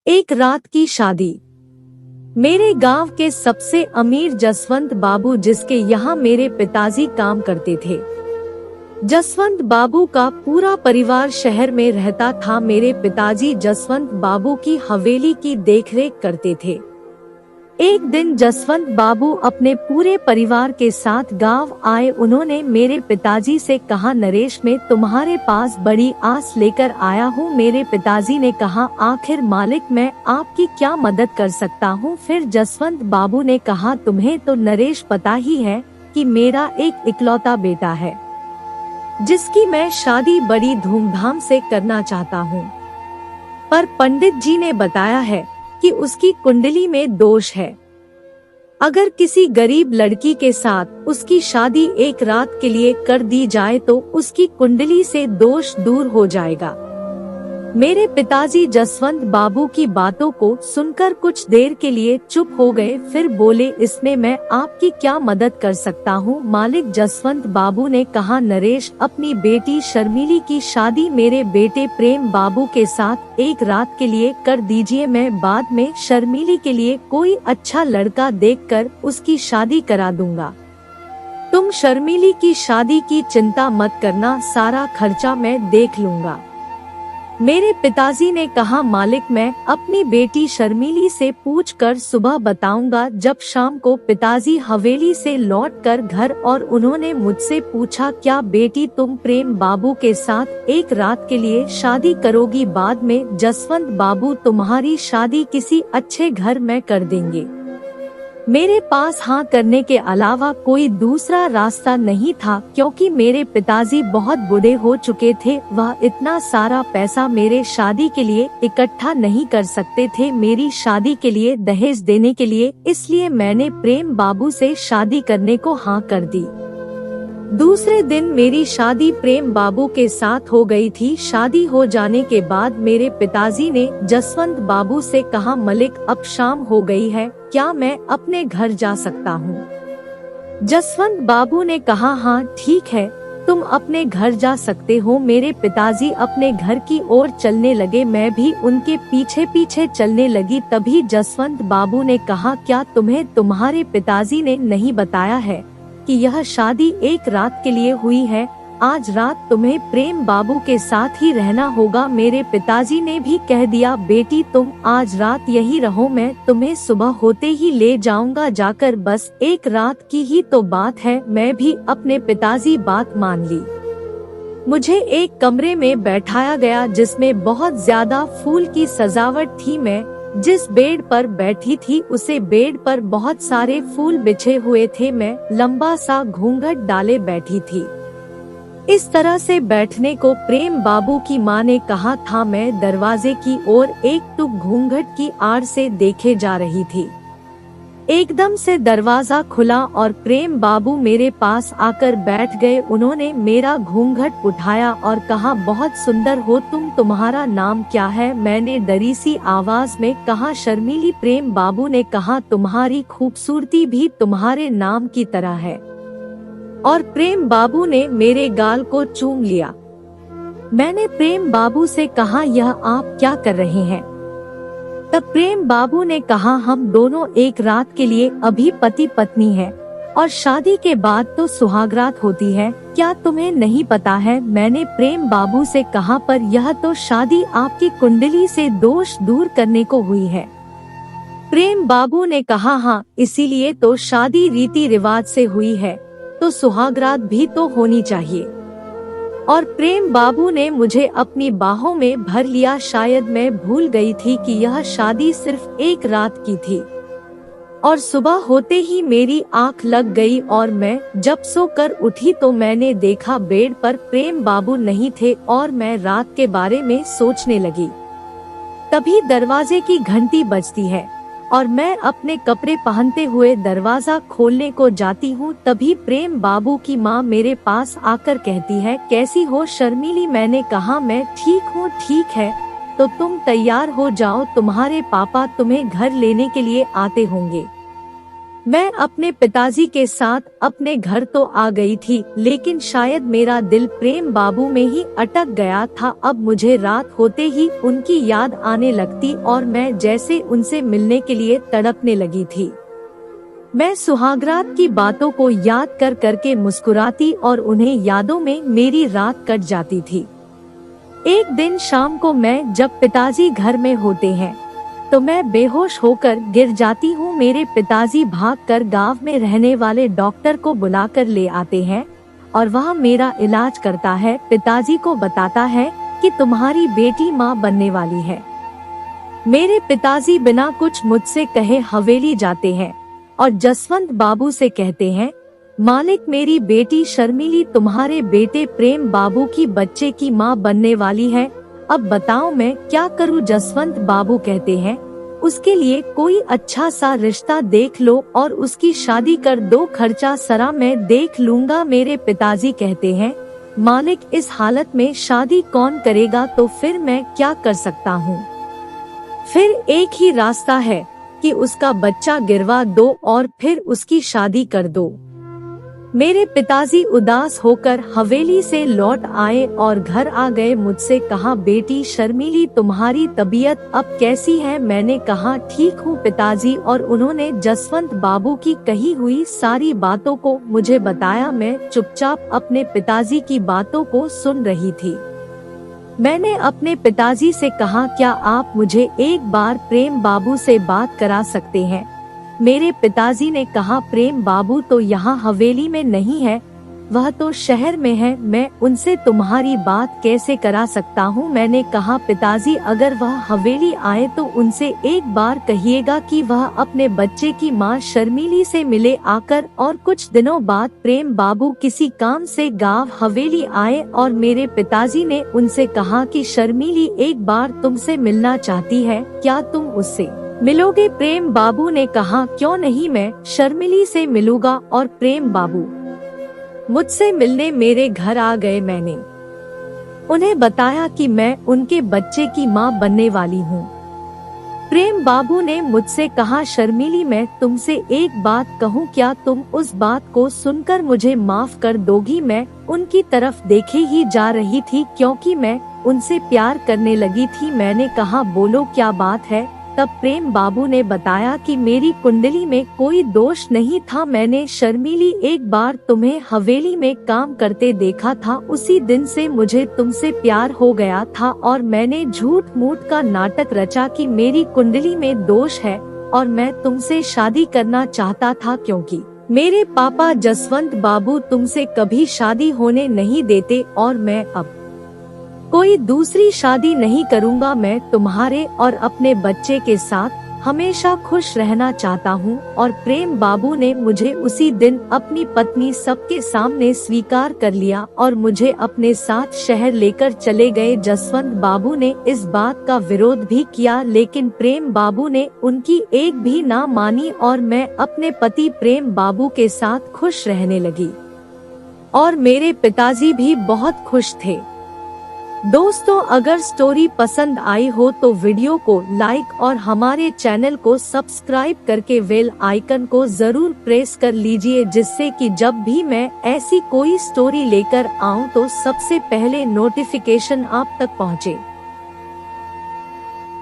एक रात की शादी। मेरे गांव के सबसे अमीर जसवंत बाबू, जिसके यहाँ मेरे पिताजी काम करते थे। जसवंत बाबू का पूरा परिवार शहर में रहता था। मेरे पिताजी जसवंत बाबू की हवेली की देखरेख करते थे। एक दिन जसवंत बाबू अपने पूरे परिवार के साथ गांव आए। उन्होंने मेरे पिताजी से कहा, नरेश, मैं तुम्हारे पास बड़ी आस लेकर आया हूँ। मेरे पिताजी ने कहा, आखिर मालिक, मैं आपकी क्या मदद कर सकता हूँ। फिर जसवंत बाबू ने कहा, तुम्हें तो नरेश पता ही है कि मेरा एक इकलौता बेटा है, जिसकी मैं शादी बड़ी धूमधाम से करना चाहता हूँ, पर पंडित जी ने बताया है कि उसकी कुंडली में दोष है। अगर किसी गरीब लड़की के साथ उसकी शादी एक रात के लिए कर दी जाए तो उसकी कुंडली से दोष दूर हो जाएगा। मेरे पिताजी जसवंत बाबू की बातों को सुनकर कुछ देर के लिए चुप हो गए। फिर बोले, इसमें मैं आपकी क्या मदद कर सकता हूँ मालिक। जसवंत बाबू ने कहा, नरेश, अपनी बेटी शर्मिली की शादी मेरे बेटे प्रेम बाबू के साथ एक रात के लिए कर दीजिए। मैं बाद में शर्मिली के लिए कोई अच्छा लड़का देखकर उसकी शादी करा दूंगा। तुम शर्मिली की शादी की चिंता मत करना, सारा खर्चा मैं देख लूंगा। मेरे पिताजी ने कहा, मालिक, मैं अपनी बेटी शर्मिली से पूछकर सुबह बताऊंगा। जब शाम को पिताजी हवेली से लौटकर घर और उन्होंने मुझसे पूछा, क्या बेटी तुम प्रेम बाबू के साथ एक रात के लिए शादी करोगी? बाद में जसवंत बाबू तुम्हारी शादी किसी अच्छे घर में कर देंगे। मेरे पास हाँ करने के अलावा कोई दूसरा रास्ता नहीं था, क्योंकि मेरे पिताजी बहुत बूढ़े हो चुके थे। वह इतना सारा पैसा मेरे शादी के लिए इकट्ठा नहीं कर सकते थे, मेरी शादी के लिए दहेज देने के लिए। इसलिए मैंने प्रेम बाबू से शादी करने को हाँ कर दी। दूसरे दिन मेरी शादी प्रेम बाबू के साथ हो गई थी। शादी हो जाने के बाद मेरे पिताजी ने जसवंत बाबू से कहा, मलिक, अब शाम हो गई है, क्या मैं अपने घर जा सकता हूँ? जसवंत बाबू ने कहा, हाँ ठीक है, तुम अपने घर जा सकते हो। मेरे पिताजी अपने घर की ओर चलने लगे, मैं भी उनके पीछे पीछे चलने लगी। तभी जसवंत बाबू ने कहा, क्या तुम्हें तुम्हारे पिताजी ने नहीं बताया है कि यह शादी एक रात के लिए हुई है? आज रात तुम्हें प्रेम बाबू के साथ ही रहना होगा। मेरे पिताजी ने भी कह दिया, बेटी तुम आज रात यही रहो, मैं तुम्हें सुबह होते ही ले जाऊंगा। जाकर बस एक रात की ही तो बात है। मैं भी अपने पिताजी बात मान ली। मुझे एक कमरे में बैठाया गया जिसमें बहुत ज्यादा फूल की सजावट थी। मैं जिस बेड पर बैठी थी उसे बेड पर बहुत सारे फूल बिछे हुए थे। मैं लंबा सा घूंघट डाले बैठी थी। इस तरह से बैठने को प्रेम बाबू की माँ ने कहा था। मैं दरवाजे की ओर एक टुक घूंघट की आड़ से देखे जा रही थी। एकदम से दरवाजा खुला और प्रेम बाबू मेरे पास आकर बैठ गए। उन्होंने मेरा घूंघट उठाया और कहा, बहुत सुंदर हो तुम, तुम्हारा नाम क्या है? मैंने डरी सी आवाज में कहा, शर्मिली। प्रेम बाबू ने कहा, तुम्हारी खूबसूरती भी तुम्हारे नाम की तरह है। और प्रेम बाबू ने मेरे गाल को चूम लिया। मैंने प्रेम बाबू से कहा, यह आप क्या कर रहे हैं? तब प्रेम बाबू ने कहा, हम दोनों एक रात के लिए अभी पति पत्नी हैं और शादी के बाद तो सुहागरात होती है। क्या तुम्हें नहीं पता है? मैंने प्रेम बाबू से कहा, पर यह तो शादी आपकी कुंडली से दोष दूर करने को हुई है। प्रेम बाबू ने कहा, हाँ, इसीलिए तो शादी रीति रिवाज से हुई है, तो सुहागरात भी तो होनी चाहिए। और प्रेम बाबू ने मुझे अपनी बाहों में भर लिया। शायद मैं भूल गई थी कि यह शादी सिर्फ एक रात की थी। और सुबह होते ही मेरी आंख लग गई और मैं जब सोकर उठी तो मैंने देखा बेड पर प्रेम बाबू नहीं थे और मैं रात के बारे में सोचने लगी। तभी दरवाजे की घंटी बजती है और मैं अपने कपड़े पहनते हुए दरवाजा खोलने को जाती हूँ। तभी प्रेम बाबू की माँ मेरे पास आकर कहती है, कैसी हो शर्मिली? मैंने कहा, मैं ठीक हूँ। ठीक है, तो तुम तैयार हो जाओ, तुम्हारे पापा तुम्हें घर लेने के लिए आते होंगे। मैं अपने पिताजी के साथ अपने घर तो आ गई थी, लेकिन शायद मेरा दिल प्रेम बाबू में ही अटक गया था। अब मुझे रात होते ही उनकी याद आने लगती और मैं जैसे उनसे मिलने के लिए तड़पने लगी थी। मैं सुहागरात की बातों को याद कर करके मुस्कुराती और उन्हें यादों में मेरी रात कट जाती थी। एक दिन शाम को मैं जब पिताजी घर में होते हैं तो मैं बेहोश होकर गिर जाती हूँ। मेरे पिताजी भागकर गांव में रहने वाले डॉक्टर को बुलाकर ले आते हैं और वह मेरा इलाज करता है। पिताजी को बताता है कि तुम्हारी बेटी माँ बनने वाली है। मेरे पिताजी बिना कुछ मुझसे कहे हवेली जाते हैं और जसवंत बाबू से कहते हैं, मालिक मेरी बेटी शर्मिली तुम्हारे बेटे प्रेम बाबू की बच्चे की माँ बनने वाली है। अब बताओ मैं क्या करूं? जसवंत बाबू कहते हैं, उसके लिए कोई अच्छा सा रिश्ता देख लो और उसकी शादी कर दो, खर्चा सारा मैं देख लूंगा। मेरे पिताजी कहते हैं, मालिक इस हालत में शादी कौन करेगा? तो फिर मैं क्या कर सकता हूँ? फिर एक ही रास्ता है कि उसका बच्चा गिरवा दो और फिर उसकी शादी कर दो। मेरे पिताजी उदास होकर हवेली से लौट आए और घर आ गए। मुझसे कहा, बेटी शर्मिली तुम्हारी तबीयत अब कैसी है? मैंने कहा, ठीक हूँ पिताजी, और उन्होंने जसवंत बाबू की कही हुई सारी बातों को मुझे बताया। मैं चुपचाप अपने पिताजी की बातों को सुन रही थी। मैंने अपने पिताजी से कहा, क्या आप मुझे एक बार प्रेम बाबू से बात करा सकते हैं? मेरे पिताजी ने कहा, प्रेम बाबू तो यहाँ हवेली में नहीं है, वह तो शहर में है। मैं उनसे तुम्हारी बात कैसे करा सकता हूँ? मैंने कहा, पिताजी अगर वह हवेली आए तो उनसे एक बार कहिएगा कि वह अपने बच्चे की माँ शर्मिली से मिले आकर। और कुछ दिनों बाद प्रेम बाबू किसी काम से गांव हवेली आए और मेरे पिताजी ने उनसे कहा कि शर्मिली एक बार तुमसे मिलना चाहती है, क्या तुम उससे मिलोगे? प्रेम बाबू ने कहा, क्यों नहीं, मैं शर्मिली से मिलूंगा। और प्रेम बाबू मुझसे मिलने मेरे घर आ गए। मैंने उन्हें बताया कि मैं उनके बच्चे की माँ बनने वाली हूँ। प्रेम बाबू ने मुझसे कहा, शर्मिली मैं तुमसे एक बात कहूँ, क्या तुम उस बात को सुनकर मुझे माफ कर दोगी? मैं उनकी तरफ देखे ही जा रही थी क्योंकि मैं उनसे प्यार करने लगी थी। मैंने कहा, बोलो क्या बात है? तब प्रेम बाबू ने बताया कि मेरी कुंडली में कोई दोष नहीं था। मैंने शर्मिली एक बार तुम्हें हवेली में काम करते देखा था, उसी दिन से मुझे तुमसे प्यार हो गया था और मैंने झूठ मूठ का नाटक रचा कि मेरी कुंडली में दोष है और मैं तुमसे शादी करना चाहता था, क्योंकि मेरे पापा जसवंत बाबू तुमसे कभी शादी होने नहीं देते और मैं अब कोई दूसरी शादी नहीं करूंगा। मैं तुम्हारे और अपने बच्चे के साथ हमेशा खुश रहना चाहता हूँ। और प्रेम बाबू ने मुझे उसी दिन अपनी पत्नी सबके सामने स्वीकार कर लिया और मुझे अपने साथ शहर लेकर चले गए। जसवंत बाबू ने इस बात का विरोध भी किया, लेकिन प्रेम बाबू ने उनकी एक भी ना मानी और मैं अपने पति प्रेम बाबू के साथ खुश रहने लगी और मेरे पिताजी भी बहुत खुश थे। दोस्तों, अगर स्टोरी पसंद आई हो तो वीडियो को लाइक और हमारे चैनल को सब्सक्राइब करके बेल आइकन को जरूर प्रेस कर लीजिए, जिससे कि जब भी मैं ऐसी कोई स्टोरी लेकर आऊं तो सबसे पहले नोटिफिकेशन आप तक पहुंचे।